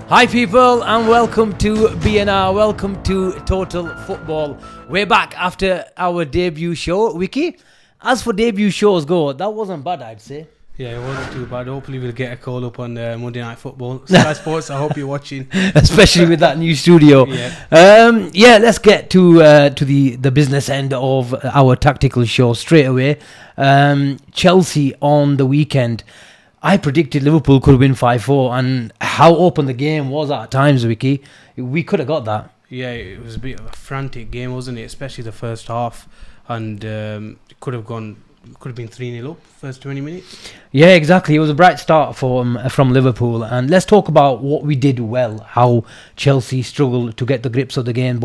Hi people and welcome to BNR, welcome to Total Football. We're back after our debut show, Wiki. As for debut shows go, that wasn't bad, I'd say. Yeah, it wasn't too bad. Hopefully we'll get a call up on Monday Night Football. Sky Sports, I hope you're watching. Especially with that new studio. Yeah. Let's get to the business end of our tactical show straight away. Chelsea on the weekend. I predicted Liverpool could win 5-4, and how open the game was at times, Wiki. We could have got that. Yeah, it was a bit of a frantic game, wasn't it? Especially the first half. And it could have been 3-0 up first 20 minutes. Yeah, exactly. It was a bright start from Liverpool. And let's talk about what we did well, how Chelsea struggled to get the grips of the game.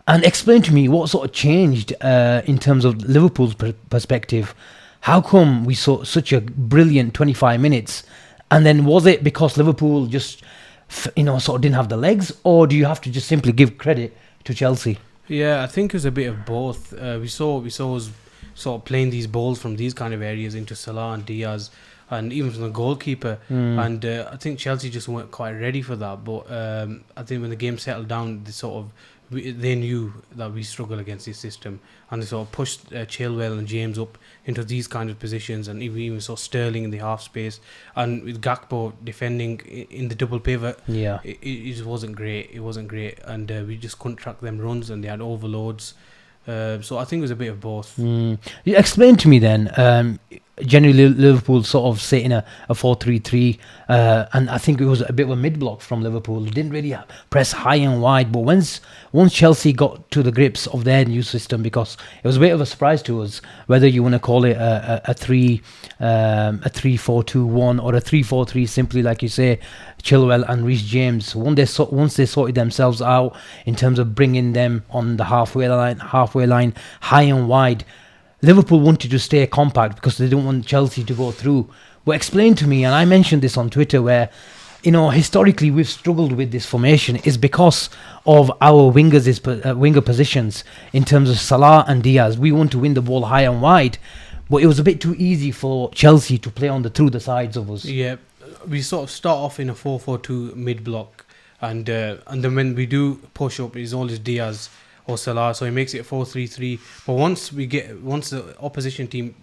And explain to me what sort of changed in terms of Liverpool's perspective. How come we saw such a brilliant 25 minutes? And then was it because Liverpool just, sort of didn't have the legs? Or do you have to just simply give credit to Chelsea? Yeah, I think it was a bit of both. We saw us sort of playing these balls from these kind of areas into Salah and Diaz, and even from the goalkeeper. And I think Chelsea just weren't quite ready for that. But I think when the game settled down, they knew that we struggle against this system, and they sort of pushed Chilwell and James up into these kind of positions, and we even saw Sterling in the half space, and with Gakpo defending in the double pivot. Yeah, it just wasn't great. It wasn't great, and we just couldn't track them runs, and they had overloads. So I think it was a bit of both. You explain to me then. Generally, Liverpool sort of sit in a 4-3-3, and I think it was a bit of a mid-block from Liverpool. They didn't really press high and wide, but once Chelsea got to the grips of their new system, because it was a bit of a surprise to us, whether you want to call it a 3-4-2-1 or a 3-4-3, simply like you say, Chilwell and Reece James. Once they sorted themselves out in terms of bringing them on the halfway line, high and wide, Liverpool wanted to stay compact because they didn't want Chelsea to go through. But explain to me, and I mentioned this on Twitter, where historically we've struggled with this formation is because of our winger positions in terms of Salah and Diaz. We want to win the ball high and wide, but it was a bit too easy for Chelsea to play through the sides of us. Yeah, we sort of start off in a 4-4-2 mid block, and then when we do push up, it's always Diaz or Salah, so he makes it 4-3-3. But once the opposition team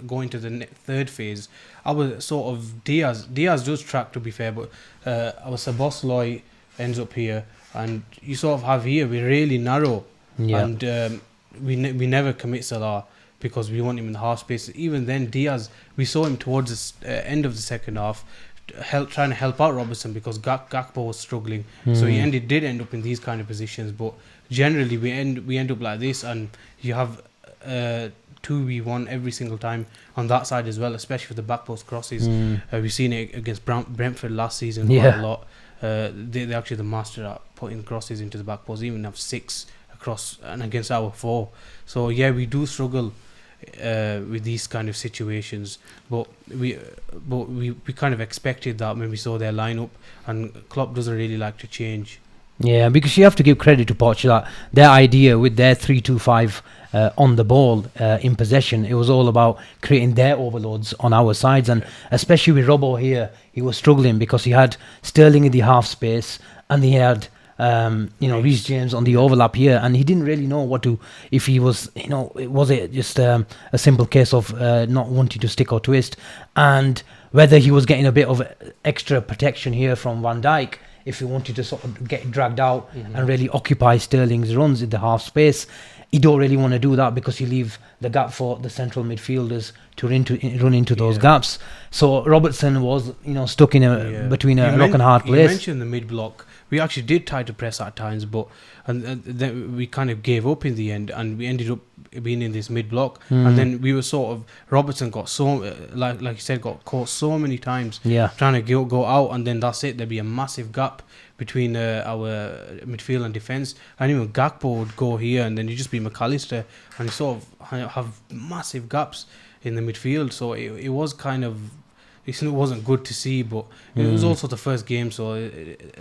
go into the third phase, our sort of Diaz does track, to be fair, but our Szoboszlai ends up here, and you sort of have here, we're really narrow, and we never commit Salah because we want him in the half space. Even then, Diaz, we saw him towards the end of the second half, trying to help out Robertson because Gakpo was struggling, so he did end up in these kind of positions. But generally we end up like this, and you have 2v1 every single time on that side as well, especially for the back post crosses. We've seen it against Brentford last season quite a lot. They're actually the master at putting crosses into the back post, even have 6 across and against our 4. So yeah, we do struggle with these kind of situations, but we kind of expected that when we saw their lineup, and Klopp doesn't really like to change. Yeah, because you have to give credit to Poch that their idea with their 3-2-5 on the ball in possession, it was all about creating their overloads on our sides, and especially with Robbo here, he was struggling because he had Sterling in the half space and he had Reece James on the overlap here, and he didn't really know what to, if he was, was it just a simple case of not wanting to stick or twist, and whether he was getting a bit of extra protection here from Van Dijk if he wanted to sort of get dragged out and really occupy Sterling's runs in the half space. He don't really want to do that because you leave the gap for the central midfielders to run into those gaps. So Robertson was, stuck in between a rock and hard place. You mentioned the mid block. We actually did try to press at times, but then we kind of gave up in the end, and we ended up being in this mid block. And then we were sort of, Robertson got like you said, got caught so many times trying to go out, and then that's it. There'd be a massive gap between our midfield and defence, and even Gakpo would go here, and then you just be McAllister, and you sort of have massive gaps in the midfield. So it was kind of it wasn't good to see, but it was also the first game, so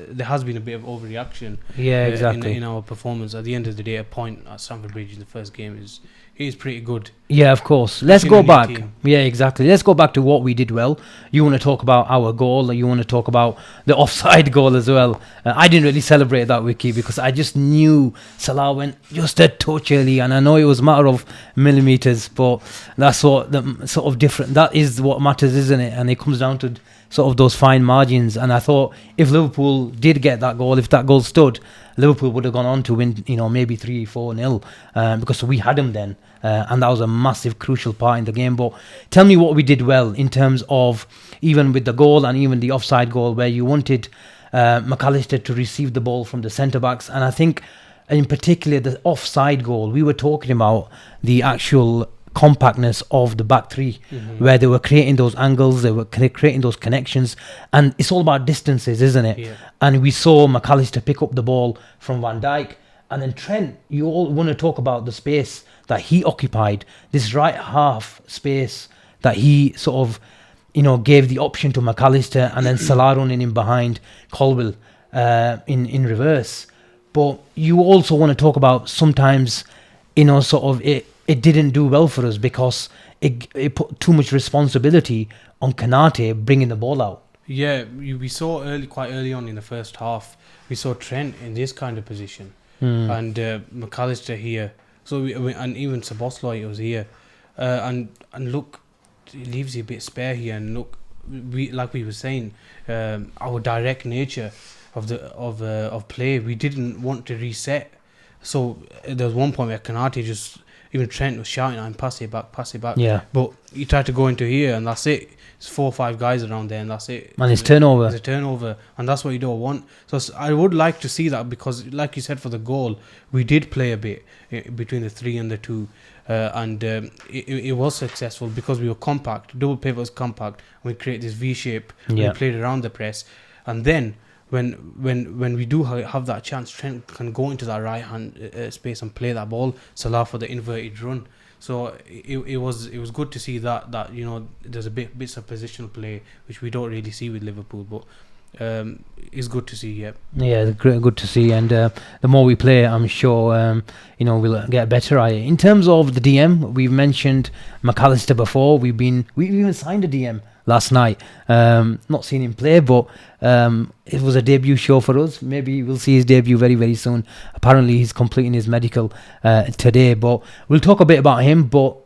there has been a bit of overreaction. Yeah, exactly. In our performance. At the end of the day, a point at Stamford Bridge in the first game is pretty good. Yeah, of course. Let's go Especially back. when your team- Yeah, exactly. Let's go back to what we did well. You want to talk about our goal, or you want to talk about the offside goal as well? I didn't really celebrate that, Wiki, because I just knew Salah went just a touch early, and I know it was a matter of millimeters, but that's what the sort of different. That is what matters, isn't it? And it comes down to sort of those fine margins. And I thought if Liverpool did get that goal, if that goal stood, Liverpool would have gone on to win, maybe 3-4-0, because we had them then. And that was a massive, crucial part in the game. But tell me what we did well in terms of even with the goal and even the offside goal, where you wanted McAllister to receive the ball from the centre-backs. And I think in particular the offside goal, we were talking about the actual compactness of the back three, where they were creating those angles, they were creating those connections, and it's all about distances, isn't it? Yeah. And we saw McAllister pick up the ball from Van Dijk, and then Trent, you all want to talk about the space that he occupied, this right half space that he sort of gave the option to McAllister, and then Salah running in behind Colwill in reverse. But you also want to talk about sometimes sort of it didn't do well for us because it put too much responsibility on Kanate bringing the ball out. Yeah, we saw quite early on in the first half, we saw Trent in this kind of position, and McAllister here. So and even Szoboszlai was here, and look, it leaves you a bit spare here. And look, we were saying, our direct nature of play, we didn't want to reset. So there was one point where Kanate even Trent was shouting at him, pass it back. Yeah. But he tried to go into here, and that's it. It's 4 or 5 guys around there, and that's it. And it's turnover. It's a turnover, and that's what you don't want. So I would like to see that, because, like you said, for the goal, we did play a bit between the 3 and the 2, and it was successful because we were compact. Double pivot was compact, and we create this V shape. Yeah. We played around the press, and then when we do have that chance, Trent can go into that right hand space and play that ball. Salah for the inverted run. So it was good to see that there's bits of positional play which we don't really see with Liverpool, but it's good to see. Yeah, good to see, and the more we play, I'm sure we'll get better at it. In terms of the DM, we've mentioned McAllister before. We even signed a DM last night. Not seen him play, but it was a debut show for us. Maybe we'll see his debut very, very soon. Apparently he's completing his medical today, but we'll talk a bit about him. But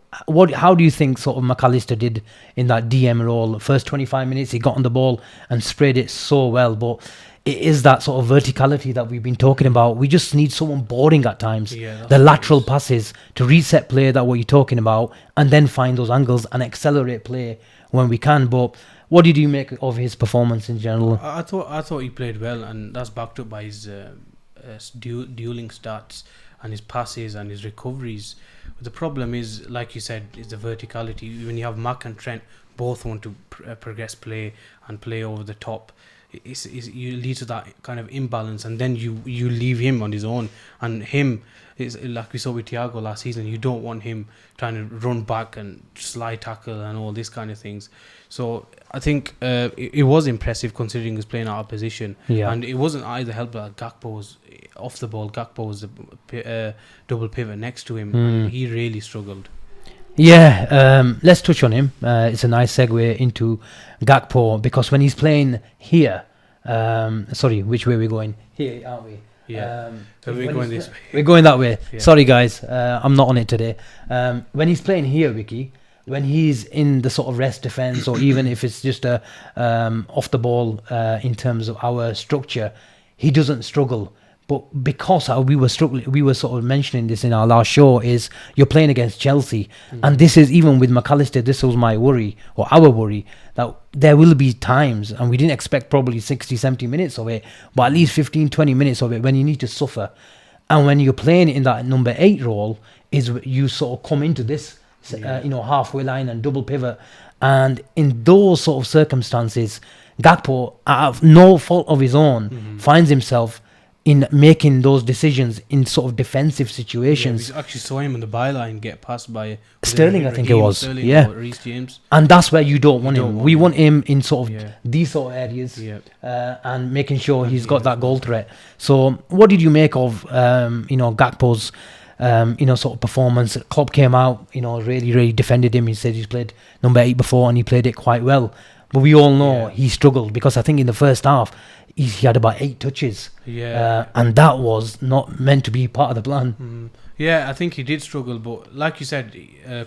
how do you think sort of McAllister did in that DM role? First 25 minutes he got on the ball and sprayed it so well, but it is that sort of verticality that we've been talking about. We just need someone boring at times. The lateral passes to reset play, that what you're talking about, and then find those angles and accelerate play when we can. But what did you make of his performance in general? I thought he played well, and that's backed up by his dueling stats and his passes and his recoveries. But the problem is, like you said, is the verticality. When you have Mac and Trent both want to progress play and play over the top, you lead to that kind of imbalance, and then you leave him on his own. And him is like we saw with Thiago last season. You don't want him trying to run back and slide tackle and all these kind of things. So I think it was impressive considering he was playing out of position. Yeah. And it wasn't either helped that Gakpo was off the ball. Gakpo was the double pivot next to him, and he really struggled. Yeah, let's touch on him. It's a nice segue into Gakpo, because when he's playing here, sorry, which way are we going? Here, aren't we? Yeah. So we're going this way. We're going that way. Yeah. Sorry, guys. I'm not on it today. When he's playing here, Wiki, when he's in the sort of rest defense, or even if it's just a off the ball in terms of our structure, he doesn't struggle. But because we were struggling, we were sort of mentioning this in our last show, is you're playing against Chelsea. And this is, even with McAllister, this was my worry, or our worry, that there will be times, and we didn't expect probably 60, 70 minutes of it, but at least 15, 20 minutes of it when you need to suffer. And when you're playing in that number 8 role, is you sort of come into this, halfway line and double pivot. And in those sort of circumstances, Gakpo, out of no fault of his own, finds himself in making those decisions in sort of defensive situations. Yeah, we actually saw him on the byline get passed by Sterling, I think it was. Sterling Yeah. or Reece James. And that's where you don't want You him. don't want We him. want him in sort of Yeah. these sort of areas, Yeah. and making sure And he's the got that other goal ones. threat. So, what did you make of Gakpo's sort of performance? Klopp came out, really defended him. He said he's played number 8 before and he played it quite well. But we all know Yeah. he struggled, because I think in the first half he had about 8 touches, Yeah. and that was not meant to be part of the plan. Yeah, I think he did struggle, but like you said,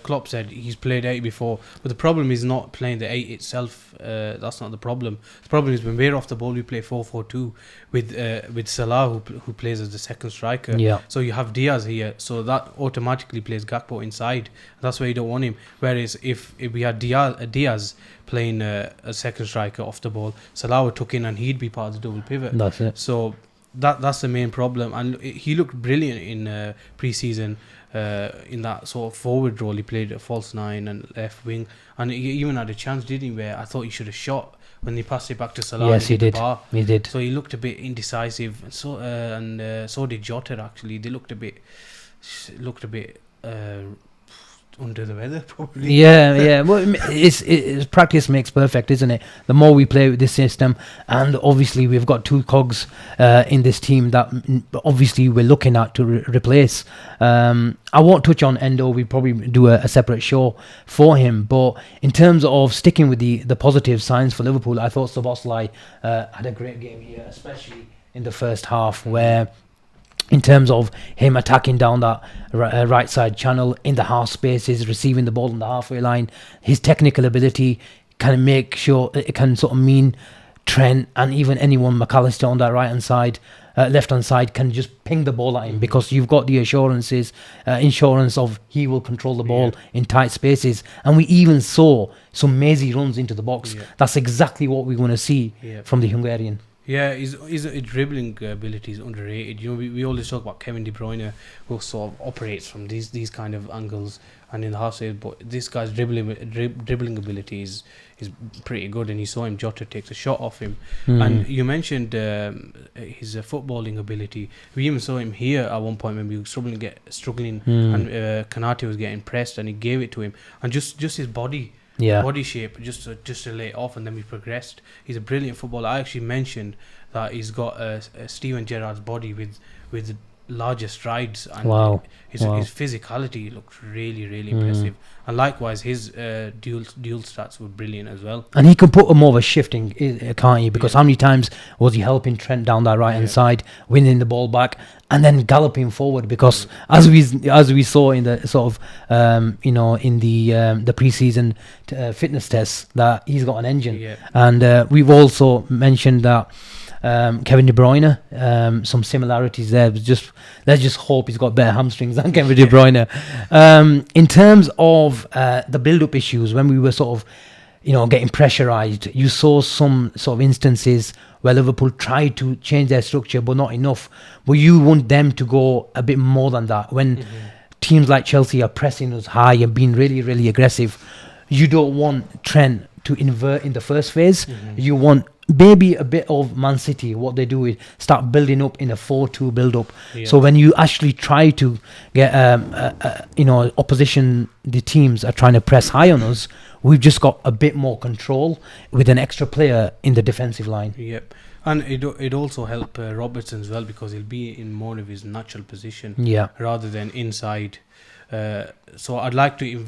Klopp said he's played 8 before. But the problem is not playing the 8 itself. That's not the problem. The problem is when we're off the ball, we play 4-4-2 with Salah, who plays as the second striker. Yeah. So you have Diaz here, so that automatically plays Gakpo inside. That's why you don't want him. Whereas if we had Diaz playing a second striker off the ball, Salah would tuck in and he'd be part of the double pivot. That's it. So that's the main problem, and he looked brilliant in pre-season in that sort of forward role. He played a false 9 and left wing, and he even had a chance, didn't he, where I thought he should have shot when he passed it back to Salah. Yes, he and hit did. the bar. He did. So he looked a bit indecisive, and so did Jota. Actually, they looked a bit under the weather, probably. Yeah. Well, it's practice makes perfect, isn't it? The more we play with this system, and obviously we've got 2 cogs in this team that obviously we're looking at to replace. I won't touch on Endo. We probably do a separate show for him. But in terms of sticking with the positive signs for Liverpool, I thought Szoboszlai had a great game here, especially in the first half, where in terms of him attacking down that right side channel in the half spaces, receiving the ball on the halfway line, his technical ability can make sure it can sort of mean Trent and even anyone, McAllister on that right-hand side, left-hand side, can just ping the ball at him, because you've got the insurance of he will control the ball in tight spaces. And we even saw some mazy runs into the box. That's exactly what we want to see from the Hungarian. Yeah, his dribbling ability is underrated. We always talk about Kevin De Bruyne, who sort of operates from these kind of angles and in the half space, but this guy's dribbling ability is pretty good, and you saw him, Jota takes a shot off him. And you mentioned his footballing ability. We even saw him here at one point when we were struggling and Kanate was getting pressed, and he gave it to him, and just his body shape, just to lay it off, and then we progressed. He's a brilliant footballer. I actually mentioned that he's got Steven Gerrard's body with larger strides, and his physicality looked really impressive. And likewise, his dual stats were brilliant as well. And he can put a more of a shifting, can't he? Because how many times was he helping Trent down that right hand side, winning the ball back, and then galloping forward? Because as we saw in the sort of in the pre-season fitness tests, that he's got an engine. And we've also mentioned that Kevin De Bruyne, some similarities there. Let's just hope he's got better hamstrings than Kevin De Bruyne. In terms of the build-up issues, when we were sort of getting pressurised, you saw some sort of instances where Liverpool tried to change their structure, but not enough. But you want them to go a bit more than that. When teams like Chelsea are pressing us high and being really aggressive, you don't want Trent to invert in the first phase. You want maybe a bit of Man City. What they do is start building up in a 4-2 build-up. So when you actually try to get opposition, the teams are trying to press high on us, we've just got a bit more control with an extra player in the defensive line. And it also helped Robertson as well, because he'll be in more of his natural position rather than inside. So I'd like to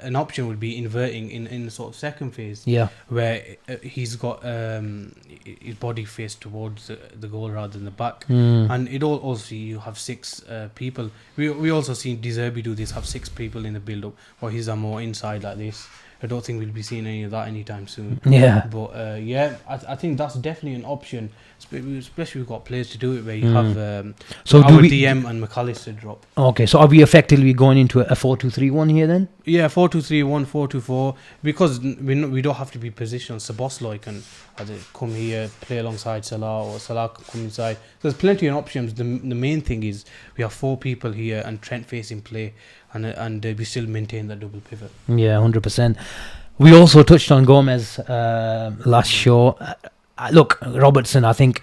an option would be inverting in the sort of second phase, where he's got his body faced towards the goal rather than the back. And it also, you have 6 people. We also seen De Zerbi do this, have 6 people in the build up, or he's more inside like this. I don't think we'll be seeing any of that anytime soon. But I think that's definitely an option, especially we've got players to do it, where you have so our DM and McAllister drop. Okay, so are we effectively going into a 4-2-3-1 here then? 4-2-3-1, 4-2-4, because we don't have to be positional. Szoboszlai can either come here, play alongside Salah, or Salah can come inside. There's plenty of options. The main thing is we have 4 people here and Trent facing play, and we still maintain that double pivot. 100%. We also touched on Gomez last show. Look, Robertson, I think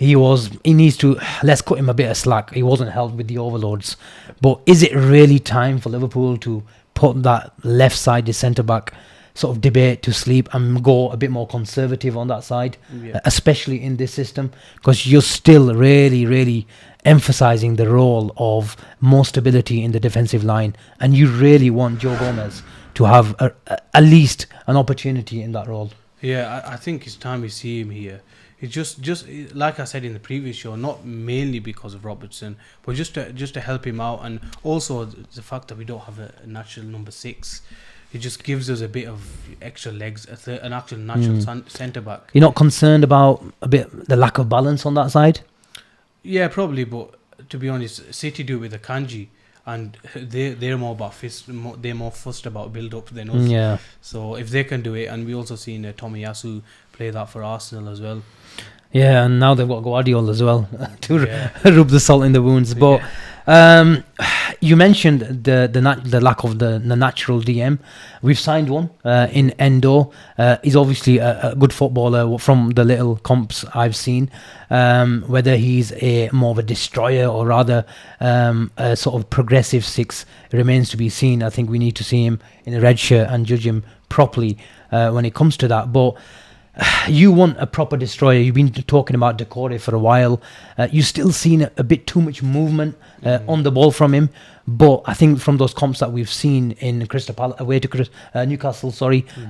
he needs to, let's cut him a bit of slack. He wasn't helped with the overloads. But is it really time for Liverpool to put that left-sided centre-back sort of debate to sleep and go a bit more conservative on that side, especially in this system? Because you're still really, really emphasising the role of more stability in the defensive line, and you really want Joe Gomez to have at least an opportunity in that role. Yeah, I think it's time we see him here. It's just like I said in the previous show, not mainly because of Robertson, but just to help him out, and also the fact that we don't have a natural number 6. It just gives us a bit of extra legs, an actual natural centre back. You're not concerned about a bit the lack of balance on that side? Yeah, probably, but to be honest, City do it with the Kanji, and they're more about they're more fussed about build up than us. Yeah. So if they can do it, and we also seen Tomiyasu play that for Arsenal as well. Yeah, and now they've got Guardiola as well to rub the salt in the wounds. But you mentioned the lack of the natural DM. We've signed one in Endo. He's obviously a good footballer from the little comps I've seen. Whether he's more of a destroyer or rather a sort of progressive 6 remains to be seen. I think we need to see him in a red shirt and judge him properly when it comes to that. But you want a proper destroyer. You've been talking about Decore for a while. You've still seen a bit too much movement on the ball from him. But I think from those comps that we've seen in Crystal Palace, away to Newcastle,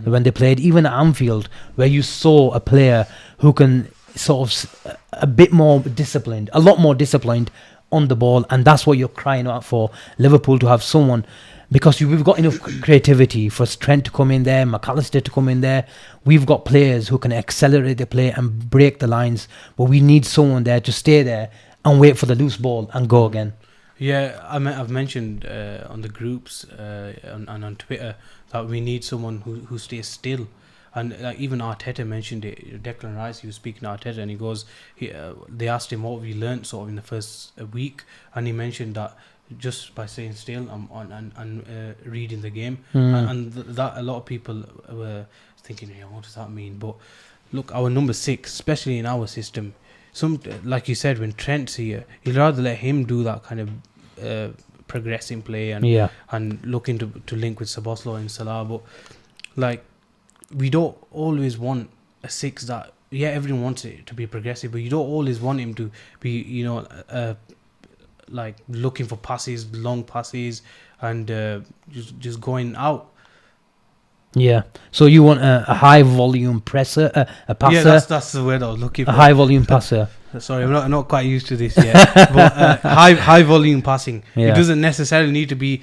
when they played, even at Anfield, where you saw a player who can sort of a bit more disciplined, a lot more disciplined on the ball, and that's what you're crying out for, Liverpool to have someone. Because we've got enough creativity for Trent to come in there, McAllister to come in there. We've got players who can accelerate the play and break the lines. But we need someone there to stay there and wait for the loose ball and go again. Yeah, I've mentioned on the groups and on Twitter that we need someone who stays still. And even Arteta mentioned it. Declan Rice, he was speaking to Arteta, and he goes, they asked him what we learnt sort of in the first week, and he mentioned that just by staying still and reading the game, and that a lot of people were thinking, what does that mean? But look, our number 6, especially in our system, like you said, when Trent's here, you'd rather let him do that kind of progressing play and looking to link with Szoboszlai and Salah. But like, we don't always want a 6 that, everyone wants it to be progressive, but you don't always want him to be, like looking for passes, long passes, and just going out. Yeah. So you want a high volume presser, a passer. Yeah, that's the word I was looking for. A high volume passer. Sorry, I'm not quite used to this yet. But high volume passing. Yeah. It doesn't necessarily need to be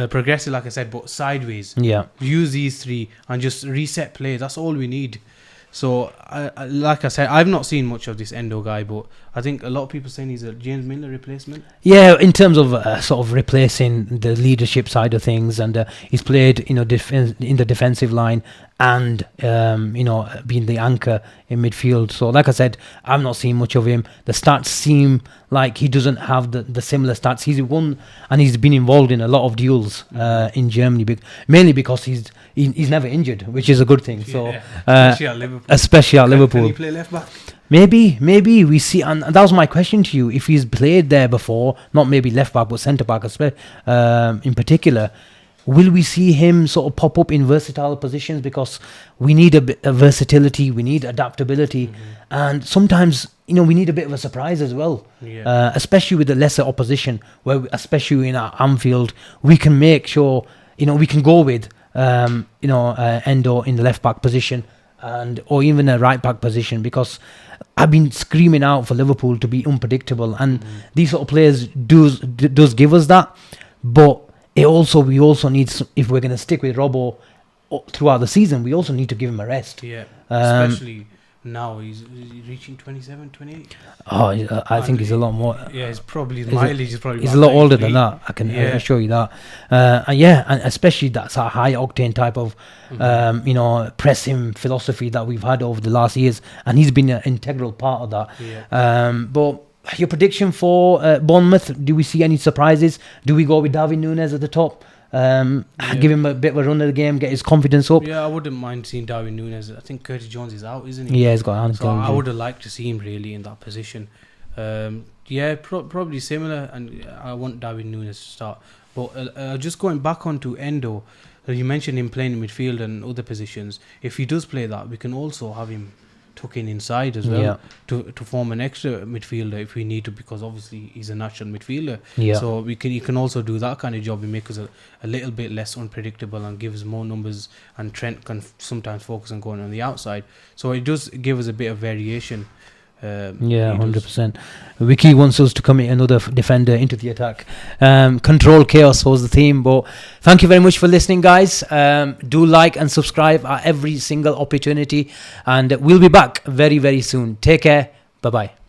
progressive, like I said, but sideways. Yeah. Use these 3 and just reset play. That's all we need. So, like I said, I've not seen much of this Endo guy, but I think a lot of people saying he's a James Milner replacement. Yeah, in terms of sort of replacing the leadership side of things, and he's played, in the defensive line and being the anchor in midfield. So, like I said, I've not seen much of him. The stats seem like he doesn't have the similar stats. He's won and he's been involved in a lot of duels in Germany, mainly because he's never injured, which is a good thing. So, especially at Liverpool. Can he play left back? Maybe we see, and that was my question to you. If he's played there before, not maybe left back, but centre back, in particular, will we see him sort of pop up in versatile positions? Because we need a bit of versatility, we need adaptability, and sometimes we need a bit of a surprise as well. Especially with the lesser opposition, where especially in our Anfield, we can make sure we can go with Endō in the left back position, or even a right back position, because I've been screaming out for Liverpool to be unpredictable, and these sort of players does give us that. But we also need, if we're going to stick with Robbo throughout the season, we also need to give him a rest. Especially now he's reaching 27, 28. I think he's a lot more. Yeah, he's probably mileage is probably. He's a lot older than that. I can assure you that. And especially that's a high octane type of, pressing philosophy that we've had over the last years, and he's been an integral part of that. But your prediction for Bournemouth? Do we see any surprises? Do we go with Darwin Núñez at the top? give him a bit of a run of the game, get his confidence up. Yeah, I wouldn't mind seeing Darwin Núñez. I think Curtis Jones is out, isn't he? Yeah, he's got hands. So I would have liked to see him really in that position. Yeah, probably similar, and I want Darwin Núñez to start. But just going back onto Endo, you mentioned him playing in midfield and other positions. If he does play that, we can also have him tuck in inside as well to form an extra midfielder if we need to, because obviously he's a natural midfielder. Yeah. So he can also do that kind of job and make us a little bit less unpredictable and give us more numbers. And Trent can sometimes focus on going on the outside. So it does give us a bit of variation. 100%. Wiki wants us to commit another defender into the attack. Control chaos was the theme. But thank you very much for listening, guys. Do like and subscribe at every single opportunity, and we'll be back very, very soon. Take care. Bye bye.